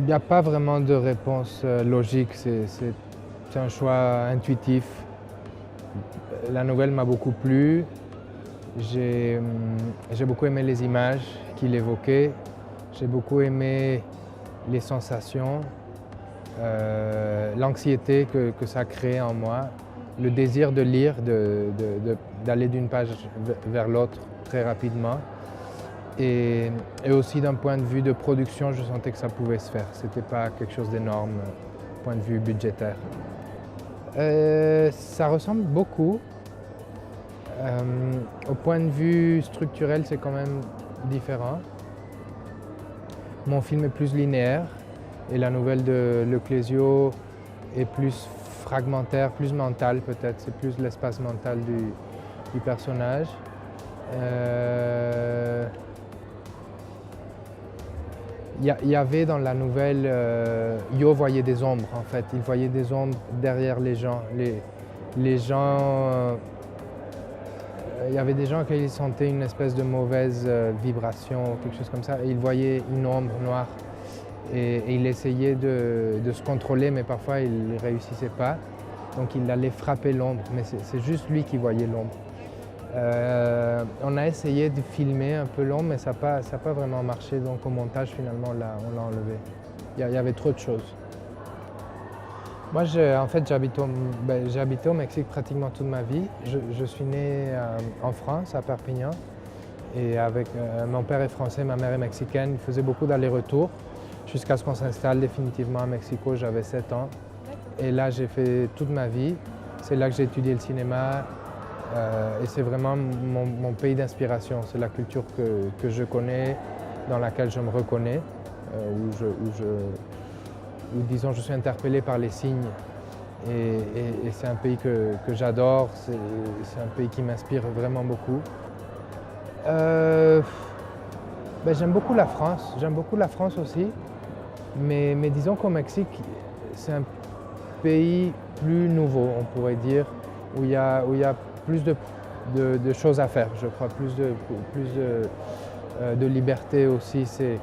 n'y a pas vraiment de réponse logique, c'est un choix intuitif. La nouvelle m'a beaucoup plu, j'ai beaucoup aimé les images qu'il évoquait, j'ai beaucoup aimé les sensations, l'anxiété que ça crée en moi, le désir de lire, d'aller d'une page vers l'autre très rapidement. Et aussi d'un point de vue de production, je sentais que ça pouvait se faire. Ce n'était pas quelque chose d'énorme, point de vue budgétaire. Ça ressemble beaucoup. Au point de vue structurel, c'est quand même différent. Mon film est plus linéaire et la nouvelle de Le Clésio est plus fragmentaire, plus mentale peut-être. C'est plus l'espace mental du personnage. Il y avait dans la nouvelle, Yo voyait des ombres en fait, il voyait des ombres derrière les gens. Les gens, il y avait des gens qui il sentait une espèce de mauvaise vibration, quelque chose comme ça, et il voyait une ombre noire. Et il essayait de se contrôler, mais parfois il ne réussissait pas. Donc il allait frapper l'ombre, mais c'est juste lui qui voyait l'ombre. On a essayé de filmer un peu l'ombre, mais ça n'a pas vraiment marché. Donc au montage, finalement, on l'a enlevé. Il y avait trop de choses. Moi, en fait, j'ai habité au Mexique pratiquement toute ma vie. Je suis né en France, à Perpignan. Et avec mon père est français, ma mère est mexicaine. Il faisait beaucoup d'allers-retours jusqu'à ce qu'on s'installe définitivement à Mexico. J'avais 7 ans. Et là, j'ai fait toute ma vie. C'est là que j'ai étudié le cinéma. Et c'est vraiment mon pays d'inspiration. C'est la culture que je connais, dans laquelle je me reconnais, où disons, je suis interpellé par les signes. Et c'est un pays que j'adore, c'est un pays qui m'inspire vraiment beaucoup. J'aime beaucoup la France aussi, mais disons qu'au Mexique, c'est un pays plus nouveau, on pourrait dire, où il y a plus de choses à faire, je crois, plus de liberté aussi. C'est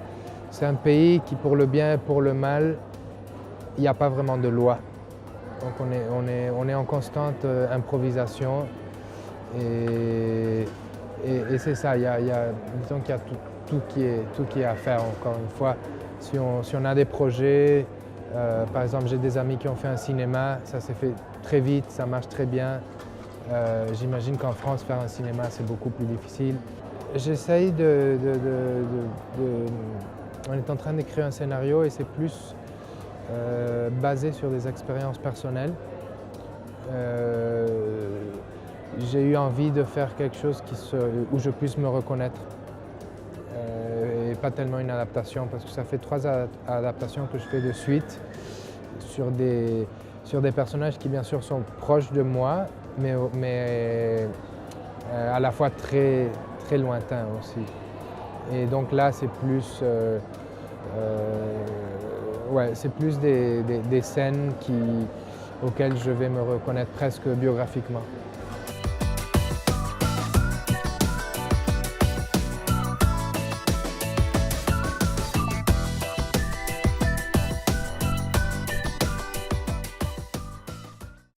un pays qui, pour le bien et pour le mal, il n'y a pas vraiment de loi. Donc on est en constante improvisation et c'est ça, disons qu'il y a tout qui est à faire, encore une fois. Si on a des projets, par exemple j'ai des amis qui ont fait un cinéma, ça s'est fait très vite, ça marche très bien. J'imagine qu'en France, faire un cinéma, c'est beaucoup plus difficile. J'essaye on est en train d'écrire un scénario et c'est plus basé sur des expériences personnelles. J'ai eu envie de faire quelque chose où je puisse me reconnaître. Et pas tellement une adaptation, parce que ça fait 3 adaptations que je fais de suite sur des personnages qui bien sûr sont proches de moi, mais à la fois très, très lointains aussi. Et donc là, c'est plus, c'est plus des scènes auxquelles je vais me reconnaître presque biographiquement.